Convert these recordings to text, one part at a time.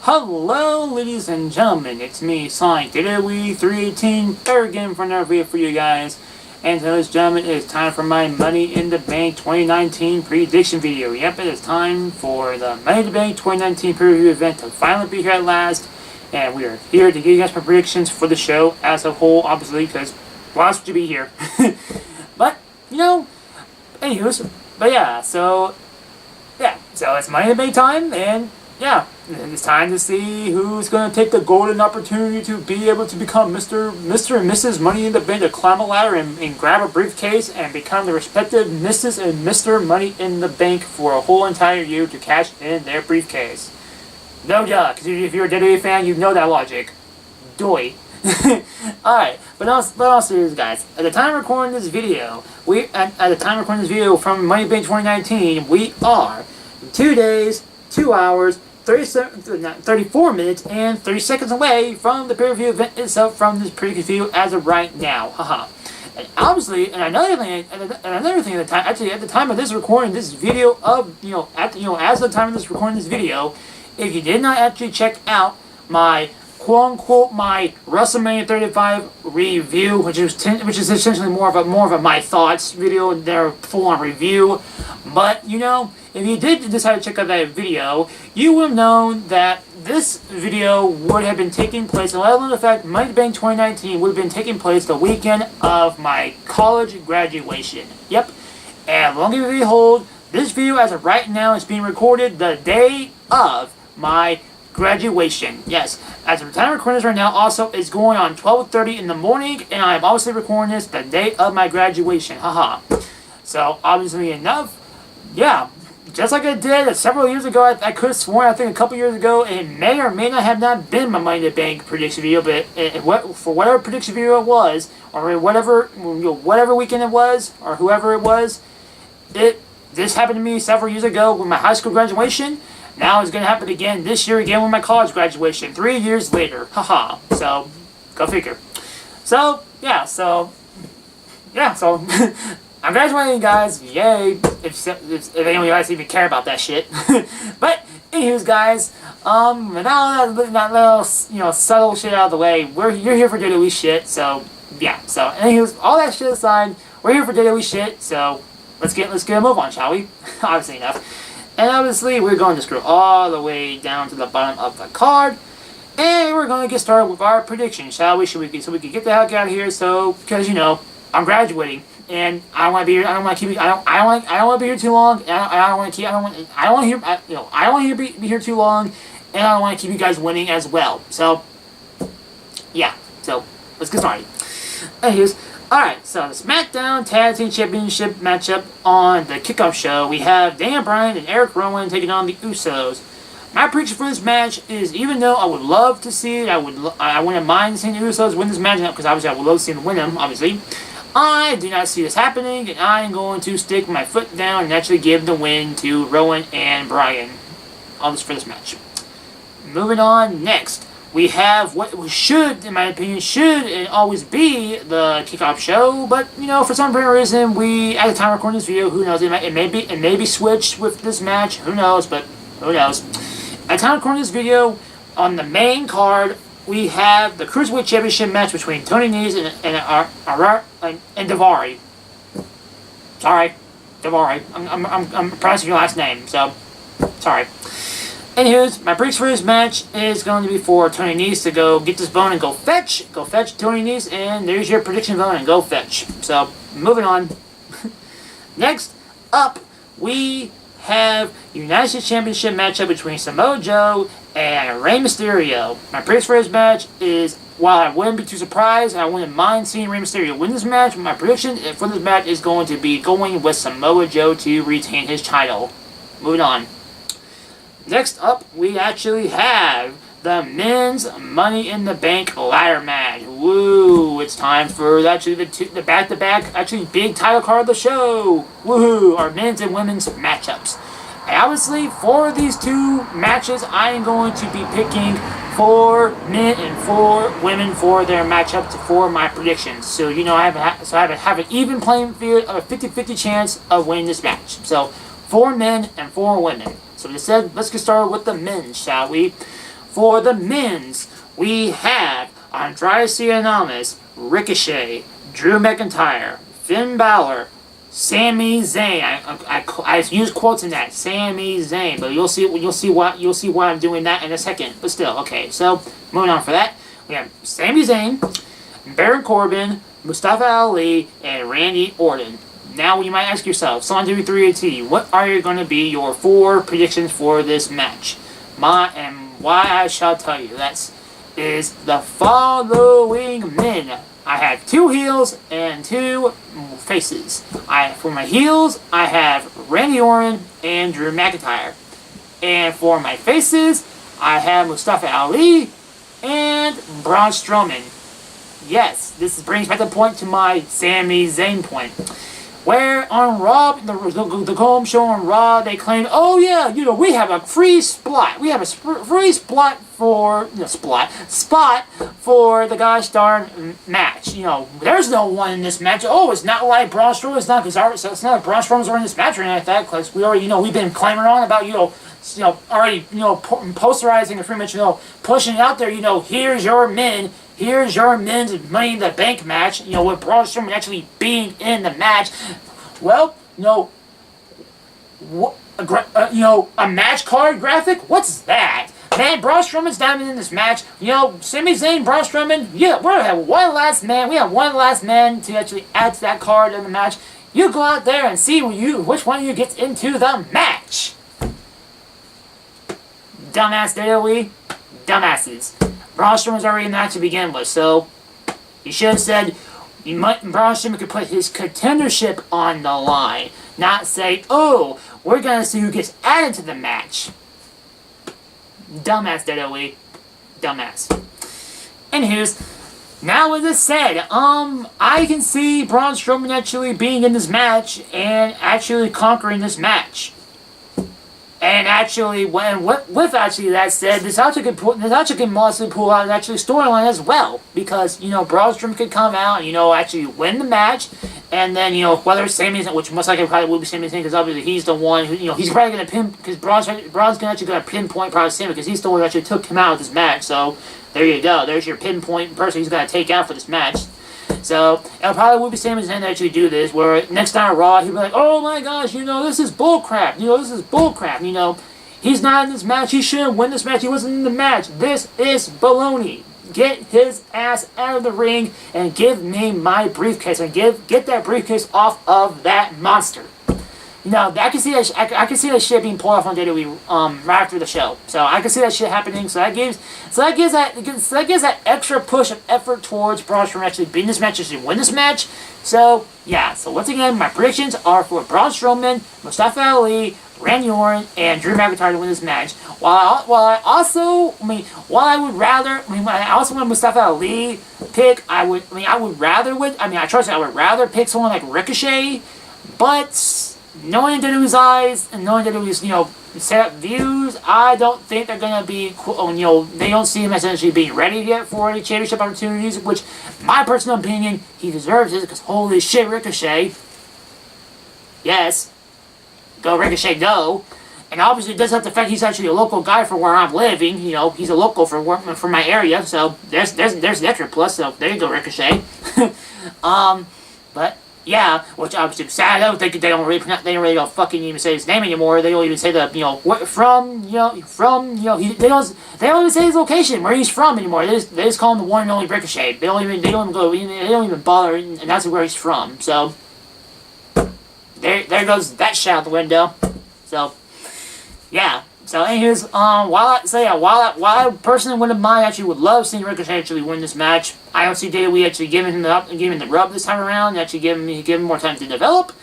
Hello, ladies and gentlemen, it's me, Sonic WWE 318, back again for another video for you guys. And ladies and gentlemen, it is time for my Money in the Bank 2019 prediction video. Yep, it is time for the Money in the Bank 2019 preview event to finally be here at last. And we are here to give you guys my predictions for the show as a whole, obviously, because why else would you be here? But, you know, anywho, so it's Money in the Bank time, and yeah, it's time to see who's going to take the golden opportunity to be able to become Mr. and Mrs. Money in the Bank, to climb a ladder and grab a briefcase and become the respective Mrs. and Mr. Money in the Bank for a whole entire year to cash in their briefcase. No duh, because if you're a WWE fan, you know that logic. Doy. Alright, but I'll serious, guys. At the time of recording this video, from Money in the Bank 2019, we are 2 days, 2 hours, 34 minutes, and 30 seconds away from the pay-per-view event itself from this preview video as of right now. Haha. And obviously, another thing at the time, actually at the time of this recording this video as of the time of this recording this video, if you did not actually check out my quote-unquote my WrestleMania 35 review, which is essentially more of a my thoughts video, their full-on review. But if you did decide to check out that video, you would have known that this video would have been taking place, and let alone the fact Money in the Bank 2019 would have been taking place the weekend of my college graduation. Yep. And long and behold, this video as of right now is being recorded the day of my graduation. Yes, as of the time of recording this right now, also is going on 12:30 in the morning, and I'm obviously recording this the day of my graduation. Haha. So obviously enough, yeah, just like I did several years ago, I could have sworn, I think a couple years ago, it may or may not have not been my Money in the Bank prediction video, but for whatever prediction video it was, or whatever weekend it was, or whoever it was, this happened to me several years ago with my high school graduation. Now it's going to happen again this year again with my college graduation, 3 years later. Haha. So, go figure. So, I'm graduating, guys. Yay. If any of you guys even care about that shit. But, anyways, guys, with all that little, subtle shit out of the way, you're here for WWE shit, so, yeah. So, anyways, all that shit aside, we're here for WWE shit, so let's get a move on, shall we? Obviously enough. And obviously, we're going to scroll all the way down to the bottom of the card, and we're going to get started with our prediction, shall we? So we can get the heck out of here. So, because I'm graduating, and I don't want to be here. I don't want to keep. I don't want to be here too long. I don't want to be here too long, and I don't want to keep you guys winning as well. So, yeah. So let's get started. Anyways. Alright, so the SmackDown Tag Team Championship matchup on the kickoff show, we have Daniel Bryan and Eric Rowan taking on the Usos. My prediction for this match is, even though I would love to see it, I wouldn't mind seeing the Usos win this match, because obviously I would love to see them win them, obviously. I do not see this happening, and I am going to stick my foot down and actually give the win to Rowan and Bryan for this match. Moving on, next. We have what should, in my opinion, always be the kickoff show, but for some reason, at the time of recording this video, who knows? It may be switched with this match. Who knows? But who knows? At the time of recording this video, on the main card, we have the Cruiserweight Championship match between Tony Nese and Daivari. Sorry, Daivari. I'm pronouncing your last name, so sorry. Anyways, my prediction for this match is going to be for Tony Nese to go get this bone and go fetch Tony Nese, and there's your prediction bone and go fetch. So, moving on. Next up, we have United States Championship matchup between Samoa Joe and Rey Mysterio. My prediction for this match is, while I wouldn't be too surprised, I wouldn't mind seeing Rey Mysterio win this match, my prediction for this match is going to be going with Samoa Joe to retain his title. Moving on. Next up, we actually have the men's Money in the Bank ladder match. Woo! It's time for actually the back-to-back, actually big title card of the show. Woohoo! Our men's and women's matchups. And obviously, for these two matches, I am going to be picking 4 men and 4 women for their matchups for my predictions. So I have an even playing field of a 50-50 chance of winning this match. So 4 men and 4 women. So we said, let's get started with the men, shall we? For the men's, we have Andrade Cien, Ricochet, Drew McIntyre, Finn Balor, Sami Zayn. I use quotes in that, Sami Zayn, but you'll see why I'm doing that in a second. But still, okay. So moving on for that, we have Sami Zayn, Baron Corbin, Mustafa Ali, and Randy Orton. Now you might ask yourself, so on WWE3AT, what are going to be your 4 predictions for this match? Why I shall tell you, that is the following men. I have 2 heels and 2 faces. For my heels, I have Randy Orton and Drew McIntyre. And for my faces, I have Mustafa Ali and Braun Strowman. Yes, this brings back the point to my Sami Zayn point. Where on Raw, the home show on Raw, they claim, oh yeah, we have a free spot. We have a free spot for spot for the gosh darn match. There's no one in this match. Oh, it's not like Braun Strowman. It's not it's not like Braun Strowman's in this match or anything like that. Because we already, we've been clamoring on about already posterizing and pretty much pushing out there. Here's your men. Here's your men's Money in the Bank match, with Braun Strowman actually being in the match. Well, a match card graphic? What's that? Man, Braun Strowman's not in this match. Sami Zayn, Braun Strowman, yeah, we're gonna have one last man. We have one last man to actually add to that card in the match. You go out there and see which one of you gets into the match. Dumbass WWE, dumbasses. Braun Strowman's already in the match to begin with, so you should have said Braun Strowman could put his contendership on the line, not say, oh, we're gonna see who gets added to the match. Dumbass WWE, dumbass. Anywho's, now with this said, I can see Braun Strowman actually being in this match and actually conquering this match. And actually, with actually that said, this actually can mostly pull out an actually storyline as well, because Braun Strowman could come out and actually win the match, and then whether Sami Zayn, which most likely probably will be Sami Zayn, because obviously he's the one who he's probably gonna pin, because Braun's actually gonna pinpoint probably Sami, because he's the one who actually took him out of this match. So there you go, there's your pinpoint person he's gonna take out for this match. So, it probably will be Sami Zayn to actually do this, where next time Raw, he'll be like, oh my gosh, this is bullcrap, this is bullcrap, he's not in this match, he shouldn't win this match, he wasn't in the match, this is baloney. Get his ass out of the ring and give me my briefcase, and get that briefcase off of that monster. I can see that. I can see that shit being pulled off on WWE right after the show. So I can see that shit happening. So that gives that extra push of effort towards Braun Strowman actually beating this match, actually win this match. So yeah. So once again, my predictions are for Braun Strowman, Mustafa Ali, Randy Orton, and Drew McIntyre to win this match. While I also want Mustafa Ali pick. I would rather pick someone like Ricochet, but knowing WWE's eyes and knowing WWE's set up views, I don't think they're gonna be they don't see him as actually being ready yet for any championship opportunities. Which, my personal opinion, he deserves it, because holy shit, Ricochet. Yes, go Ricochet, go. And obviously, it does have the fact he's actually a local guy for where I'm living. He's a local for my area, so there's the extra plus. So there you go, Ricochet. But yeah, which obviously sad. I don't think they don't really don't fucking even say his name anymore. They don't even say the they don't even say his location where he's from anymore. They just call him the one and only Ricochet. They don't even bother announcing where he's from. So there goes that shit out the window. So yeah. So anyways, while I personally wouldn't mind, actually would love seeing Ricochet actually win this match. I don't see WWE actually giving him the rub this time around, and actually giving him more time to develop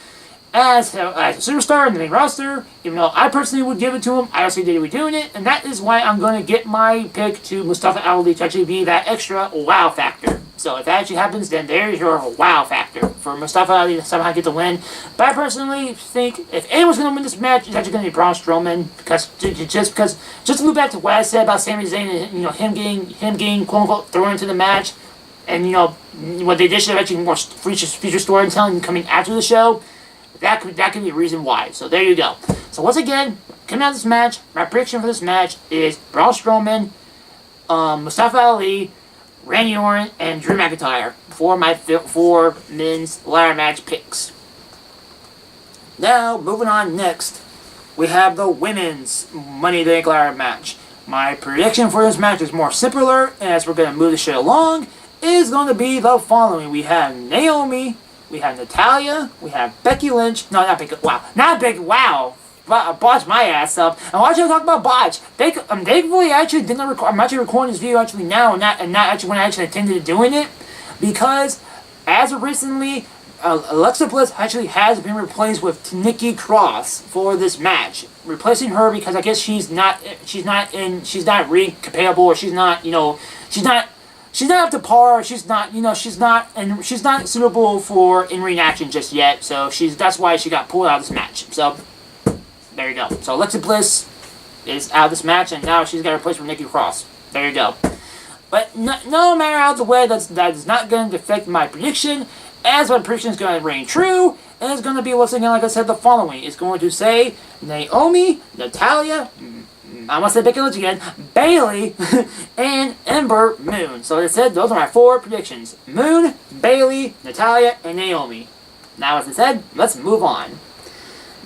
as a superstar in the main roster. Even though I personally would give it to him, I don't see WWE doing it, and that is why I'm going to get my pick to Mustafa Ali to actually be that extra wow factor. So if that actually happens, then there's your wow factor for Mustafa Ali to somehow get the win. But I personally think if anyone's going to win this match, it's actually going to be Braun Strowman, because just to loop back to what I said about Sami Zayn and him getting quote unquote thrown into the match, and with the addition of actually more feature storytelling coming after the show, that could be a reason why. So there you go. So once again, coming out of this match, my prediction for this match is Braun Strowman, Mustafa Ali, Randy Orton, and Drew McIntyre for my 4 men's ladder match picks. Now, moving on next, we have the women's Money in the Bank ladder match. My prediction for this match is more simpler, and as we're going to move the shit along, is going to be the following. We have Naomi, we have Natalya, we have Becky Lynch. No, not Becky. Wow. Not Becky. Wow. Botched my ass up. And why should I talk about botch? They really actually did not record. I'm actually recording this video actually now, and not actually when I actually intended doing it, because as of recently, Alexa Bliss actually has been replaced with Nikki Cross for this match, replacing her because I guess she's not ring compatible, or she's not up to par. She's not suitable for in-ring action just yet. So that's why she got pulled out of this match. So there you go. So Alexa Bliss is out of this match, and now she's got replaced with Nikki Cross. There you go. But no matter out of the way, that is not going to affect my prediction, as my prediction is going to reign true, and it's going to be, once again, like I said, the following. It's going to say Naomi, Natalya, I must say Becky Lynch again, Bayley, and Ember Moon. So it said those are my 4 predictions. Moon, Bayley, Natalya, and Naomi. Now, as I said, let's move on.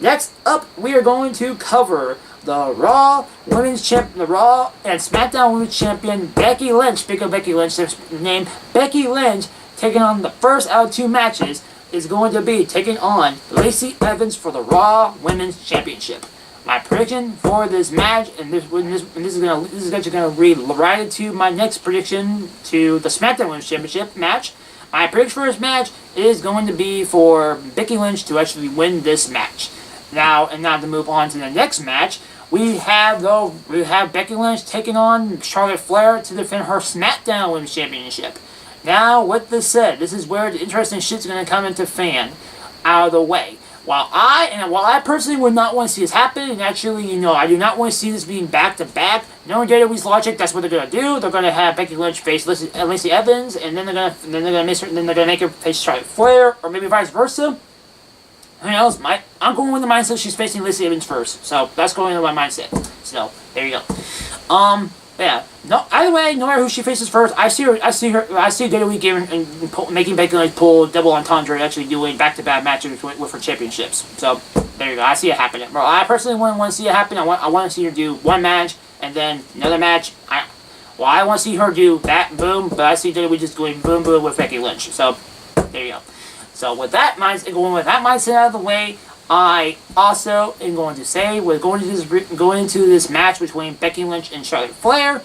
Next up, we are going to cover the Raw Women's Champion, the Raw and SmackDown Women's Champion Becky Lynch. Speaking of Becky Lynch, their name Becky Lynch, taking on the first out of 2 matches, is going to be taking on Lacey Evans for the Raw Women's Championship. My prediction for this match, and this is actually going to read right into my next prediction to the SmackDown Women's Championship match. My prediction for this match is going to be for Becky Lynch to actually win this match. Now to move on to the next match, we have Becky Lynch taking on Charlotte Flair to defend her SmackDown Women's Championship. Now, with this said, this is where the interesting shit's going to come into fan out of the way. While I personally would not want to see this happen, and actually, I do not want to see this being back to back. Knowing WWE's logic, that's what they're going to do. They're going to have Becky Lynch face Lacey Evans, and then they're going to make her face Charlotte Flair, or maybe vice versa. Who knows? I'm going with the mindset she's facing Lacey Evans first, so that's going into my mindset. So there you go. Yeah. No. Either way, no matter who she faces first, I see WWE making Becky Lynch pull double entendre, actually doing back-to-back matches with her championships. So there you go. I see it happening. Bro, I personally wouldn't want to see it happen. I want to see her do one match and then another match. I want to see her do that boom, but I see WWE just going boom boom with Becky Lynch. So there you go. So with that mindset out of the way, I also am going to say we're going into this match between Becky Lynch and Charlotte Flair,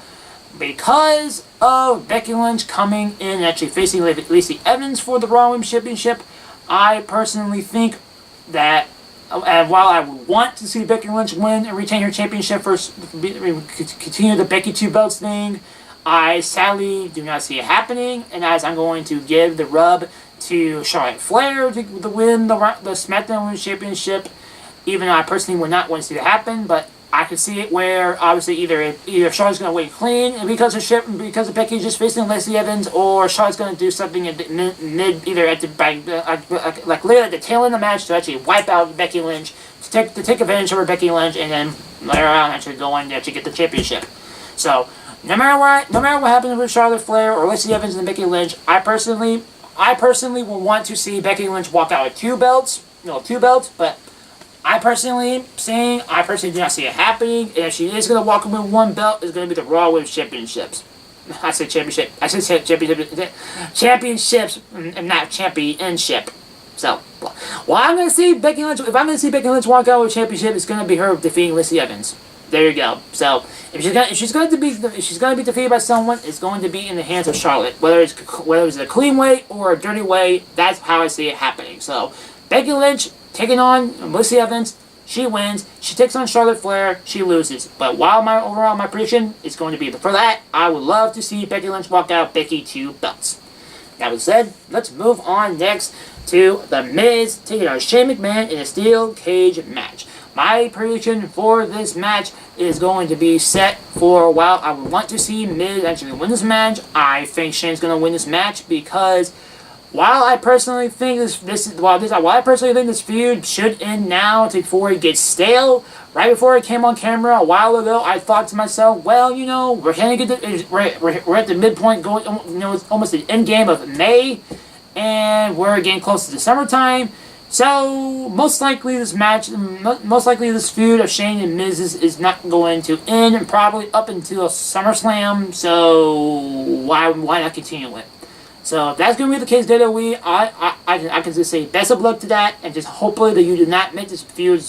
because of Becky Lynch coming in and actually facing Lacey Evans for the Raw Women's Championship. I personally think that, and while I would want to see Becky Lynch win and retain her championship continue the Becky 2 belts thing, I sadly do not see it happening, and as I'm going to give the rub to Charlotte Flair to win the SmackDown Women's Championship, even though I personally would not want to see it happen, but I could see it where obviously either Charlotte's going to win clean and because of Becky just facing Lacey Evans, or Charlotte's going to do something at either at the like later at the tail end of the match to actually wipe out Becky Lynch, to take advantage of her Becky Lynch, and then later on actually go on to actually get the championship. So no matter what happens with Charlotte Flair or Lacey Evans and Becky Lynch, I personally will want to see Becky Lynch walk out with 2 belts, but I personally do not see it happening, and if she is going to walk with 1 belt, it's going to be the Raw Women's Championships. I say championships, and not championship. So, well, if I'm going to see Becky Lynch walk out with a championship, it's going to be her defeating Lacey Evans. There you go. So if she's going to be defeated by someone, it's going to be in the hands of Charlotte. Whether it's a clean way or a dirty way, that's how I see it happening. So Becky Lynch taking on Lacey Evans, she wins. She takes on Charlotte Flair, she loses. But while my prediction is going to be for that, I would love to see Becky Lynch walk out Becky 2 belts. That being said, let's move on next to The Miz taking on Shane McMahon in a steel cage match. My prediction for this match is going to be set for a while. I would want to see Miz actually win this match. I think Shane's going to win this match because while I personally think this feud should end now before it gets stale, right before it came on camera a while ago, I thought to myself, well, you know, we're at the midpoint, going, you know, it's almost the end game of May, and we're getting close to the summertime. So most likely this feud of Shane and Miz is not going to end, and probably up until SummerSlam. So why not continue it? So if that's going to be the case, WWE, I can just say best of luck to that, and just hopefully that you do not make this feud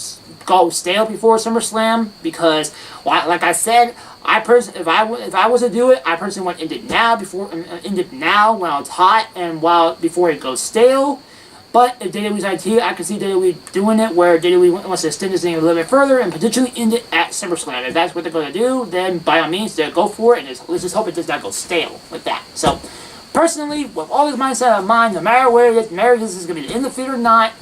go stale before SummerSlam, because, like I said, if I was to do it, I personally want to end it now while it's hot and before it goes stale. But if WWE's idea, I can see WWE doing it where WWE wants to extend this thing a little bit further and potentially end it at SummerSlam. If that's what they're going to do, then by all means, go for it, and let's just hope it does not go stale with that. So, personally, with all this mindset of mine, no matter where this is going to be in the feud or not,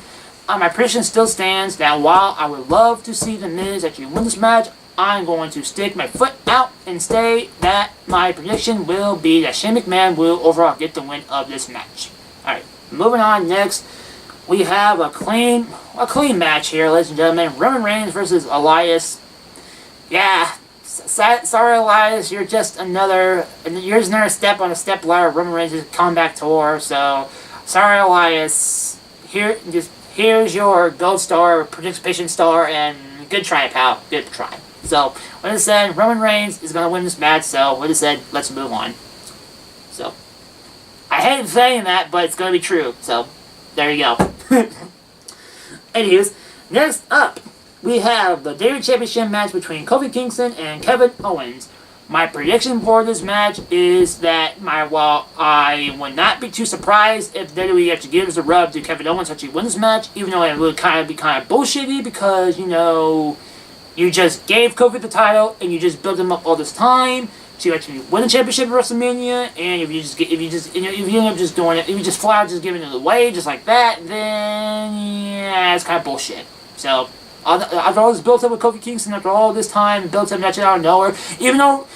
my prediction still stands that while I would love to see The Miz actually win this match, I'm going to stick my foot out and say that my prediction will be that Shane McMahon will overall get the win of this match. Alright, moving on next, we have a clean match here, ladies and gentlemen. Roman Reigns versus Elias. Yeah, sorry Elias, you're just another step on a step ladder of Roman Reigns' comeback tour, so sorry Elias. Here's your gold star, participation star, and good try, pal. Good try. So, what I said, Roman Reigns is going to win this match, so what I said, let's move on. So, I hate saying that, but it's going to be true, so there you go. Anyways, next up, we have the WWE Championship match between Kofi Kingston and Kevin Owens. My prediction for this match is that I would not be too surprised if WWE actually gives the rub to Kevin Owens to actually win this match, even though it would be kind of bullshitty because, you know, you just gave Kofi the title and you just built him up all this time to actually win the championship at WrestleMania, and if you end up just doing it, if you just flat out just giving it away just like that, then yeah, it's kind of bullshit. So after all this built up with Kofi Kingston, after all this time, built up match out of nowhere, even though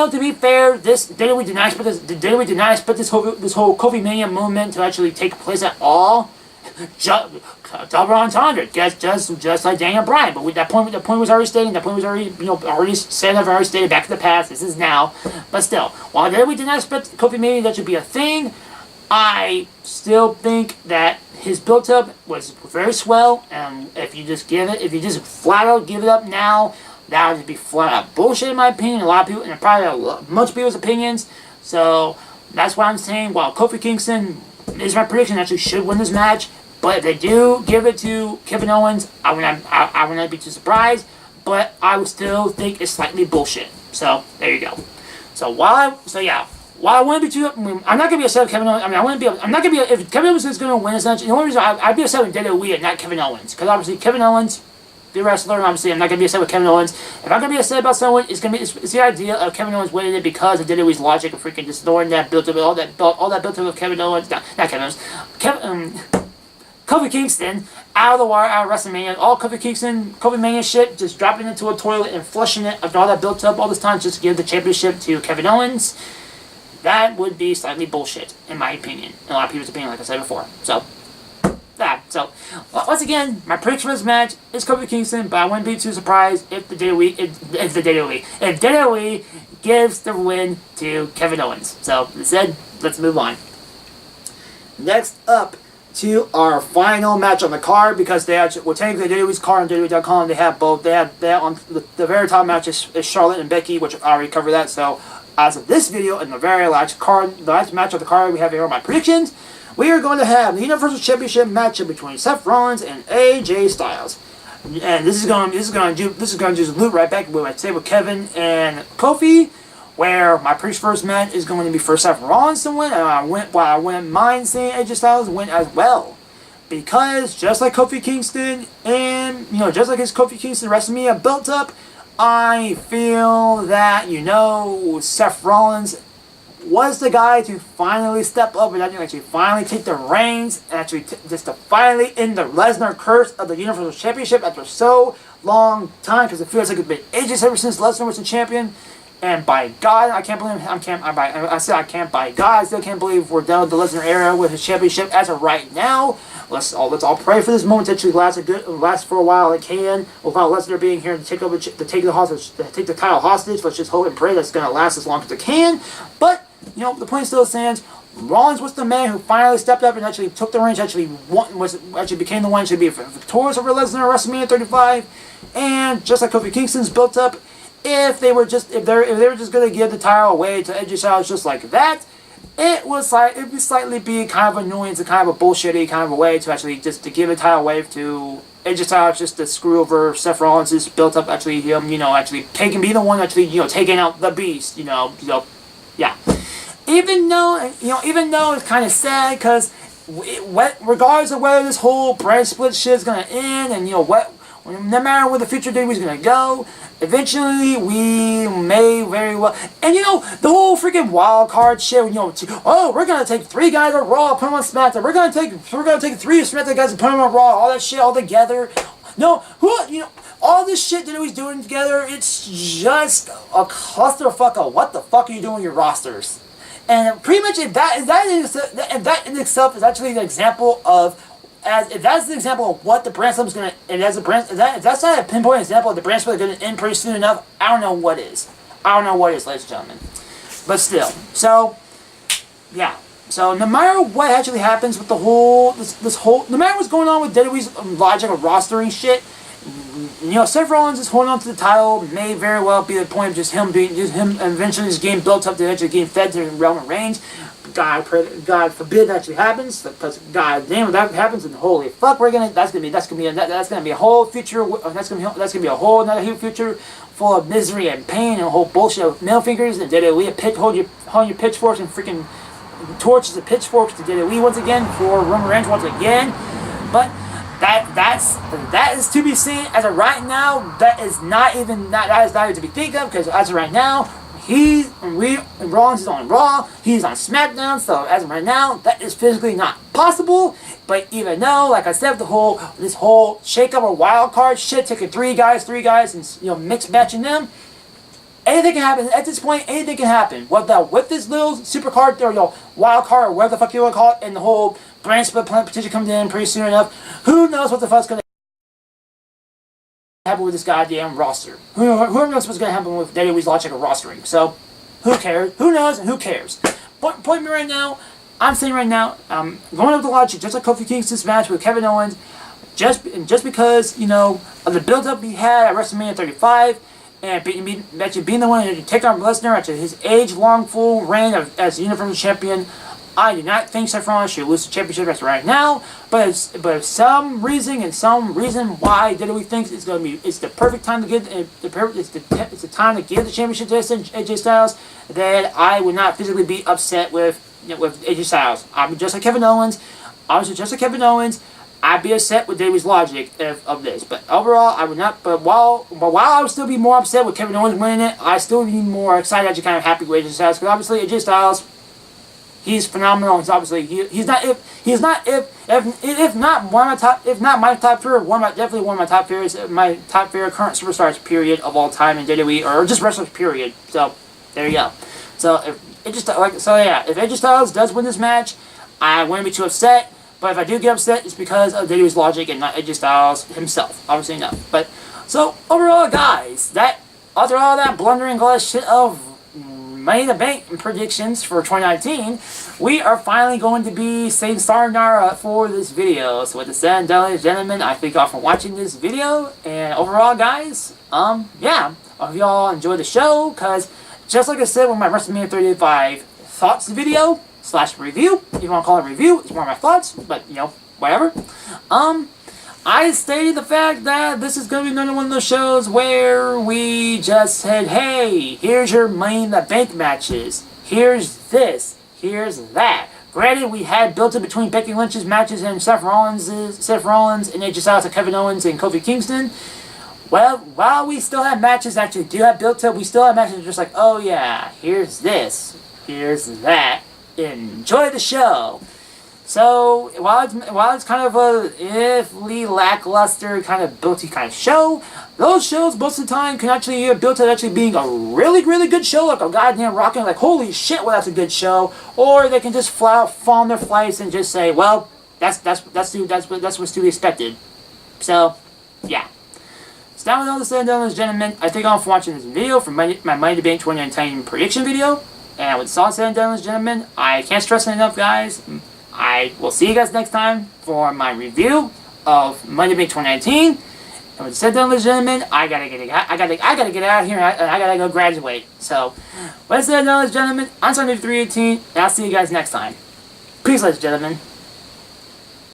to be fair, WWE did not expect this whole Kofi Mania movement to actually take place at all. Double entendre, just like Daniel Bryan, but the point was already stated. That point was already stated back in the past. This is now, but still, while we did not expect Kofi Mania that should be a thing, I still think that his build-up was very swell, and if you just flat out give it up now, that would be flat out bullshit in my opinion. A lot of people, and probably most people's opinions. So that's why I'm saying, while Kofi Kingston is my prediction, actually should win this match. But if they do give it to Kevin Owens, I would not be too surprised. But I would still think it's slightly bullshit. So there you go. While I wouldn't be too, I'm not gonna be upset with Kevin Owens. I'm not gonna be if Kevin Owens is gonna win this match. The only reason I'd be upset with WWE and not Kevin Owens, because obviously Kevin Owens, the wrestler, and obviously I'm not gonna be upset with Kevin Owens. If I'm gonna be upset about someone, it's the idea of Kevin Owens winning it because of WWE's logic of freaking distorting that built up, all that built up of Kevin Owens, not Kevin Owens, Kofi Kingston out of the wire, out of WrestleMania, all Kofi Mania shit, just dropping it into a toilet and flushing it after all that built up all this time just to give the championship to Kevin Owens. That would be slightly bullshit, in my opinion. In a lot of people's opinion, like I said before. So, once again, my prediction for this match is Kofi Kingston, but I wouldn't be too surprised if WWE gives the win to Kevin Owens. So, that said, let's move on. Next up to our final match on the card, because technically WWE's card on WWE.com, they have both. They have on the very top match is Charlotte and Becky, which I already covered that. So, as of this video, in the very last match of the card, we have here my predictions. We are going to have the Universal Championship matchup between Seth Rollins and AJ Styles, and this is going to just loop right back with what I say with Kevin and Kofi, where my first match is going to be for Seth Rollins to win, and I wouldn't mind seeing AJ Styles win as well, because just like Kofi Kingston and just like his Kofi Kingston WrestleMania built up, I feel that Seth Rollins was the guy to finally step up and actually finally take the reins and actually just to finally end the Lesnar curse of the Universal Championship after so long time, because it feels like it's been ages ever since Lesnar was the champion. And by God, I can't believe I said I can't. By God, I still can't believe we're done with the Lesnar era with his championship as of right now. Let's all pray for this moment to actually last for a while. It can, without Lesnar being here to take the title hostage. Let's just hope and pray that's gonna last as long as it can. But the point still stands. Rollins was the man who finally stepped up and actually took the reins. Actually became the one to be victorious over Lesnar at WrestleMania 35. And just like Kofi Kingston's built up. If they were just gonna give the title away to AJ Styles just like that, it would slightly be kind of annoying to kind of a bullshitty kind of a way to actually just to give a title away to AJ Styles just to screw over Seth Rollins is built up actually him be the one actually taking out the beast yeah. Even though it's kind of sad because regardless of whether this whole brand split shit is gonna end and no matter where the future WWE is gonna go. Eventually, we may very well... And, the whole freaking wild card shit, we're going to take 3 guys on Raw, put them on SmackDown. We're going to take 3 SmackDown guys and put them on Raw, all that shit all together. All this shit that he's doing together, it's just a clusterfuck of what the fuck are you doing with your rosters. And pretty much, if that in itself is actually an example of... if that's the example of what the brand split is going to... If that's not a pinpoint example of the brand split is going to end pretty soon enough, I don't know what is. Ladies and gentlemen. But still. So, yeah. So, no matter what actually happens with the whole... No matter what's going on with WWE's logic of rostering shit, Seth Rollins is holding on to the title may very well be the point of just him eventually just getting built up to actually getting fed to Roman Reigns. God forbid that actually happens, because God damn if that happens, and holy fuck, that's gonna be a whole future. That's gonna be a whole another huge future full of misery and pain and a whole bullshit of middle fingers and WWE hold your pitchforks and freaking torches and pitchforks to WWE once again for Roman Reigns once again. But that is to be seen as of right now. That is not even to be think of, because as of right now. Rollins is on Raw, he's on SmackDown, so as of right now, that is physically not possible. But even though, like I said, this whole shake-up or wild card shit, taking 3 guys, and mix matching them, anything can happen. At this point, anything can happen. With this little super card or wild card or whatever the fuck you want to call it, and the whole brand split plan petition comes in pretty soon enough, who knows what the fuck's gonna happen with this goddamn roster. Who knows what's going to happen with WWE's logic of rostering. So, who cares? Who knows and who cares? Point me right now, I'm saying right now, going up the logic, just like Kofi Kingston's match with Kevin Owens, just because, of the build-up he had at WrestleMania 35, and being the one to take on Lesnar after his age-long full reign as Universal Champion, I do not think Seth Rollins should lose the championship right now, but some reason why WWE thinks it's the perfect time to give it's the time to give the championship to AJ Styles, that I would not physically be upset with AJ Styles. I'm just like Kevin Owens. Obviously, just like Kevin Owens, I'd be upset with WWE's logic of this. But overall, I would not. But while I would still be more upset with Kevin Owens winning it, I still be more excited, actually kind of happy with AJ Styles, because obviously AJ Styles. He's phenomenal. He's obviously he's not my top favorite, definitely one of my top favorites, my top favorite current superstars period of all time in WWE, or just wrestlers period. So there you go. So if AJ Styles does win this match, I wouldn't be too upset. But if I do get upset, it's because of WWE's logic and not AJ Styles himself. Obviously enough. But so overall, guys, after all that blundering glass shit of Money in the Bank predictions for 2019, we are finally going to be saying sayonara for this video. So with the said, gentlemen, I thank y'all for watching this video. And overall, guys, yeah, I hope y'all enjoyed the show, because just like I said with my WrestleMania 35 thoughts video / review, if you want to call it a review, it's more of my thoughts, but whatever. I stated the fact that this is going to be another one of those shows where we just said, hey, here's your Money in the Bank matches. Here's this. Here's that. Granted, we had built it between Becky Lynch's matches and Seth Rollins and AJ Styles and Kevin Owens and Kofi Kingston. Well, while we still have matches that actually do have built up, we still have matches just like, oh yeah, here's this. Here's that. Enjoy the show. So while it's kind of a iffy, lackluster kind of built-y kind of show, those shows most of the time can actually get built to actually being a really good show, like a goddamn rockin', like holy shit, well that's a good show. Or they can just fall on their flights and just say, well, that's what's to be expected. So yeah. So now with all this said and done, ladies and gentlemen, I thank you all for watching this video for my Money Debate 2019 prediction video. And with this all said and done, ladies and gentlemen, I can't stress it enough, guys. I will see you guys next time for my review of Money Debate 2019. And with said done, ladies and gentlemen, I gotta get out of here and I gotta go graduate. So, with said done, ladies and gentlemen, I'm Sunday 318, and I'll see you guys next time. Peace, ladies and gentlemen.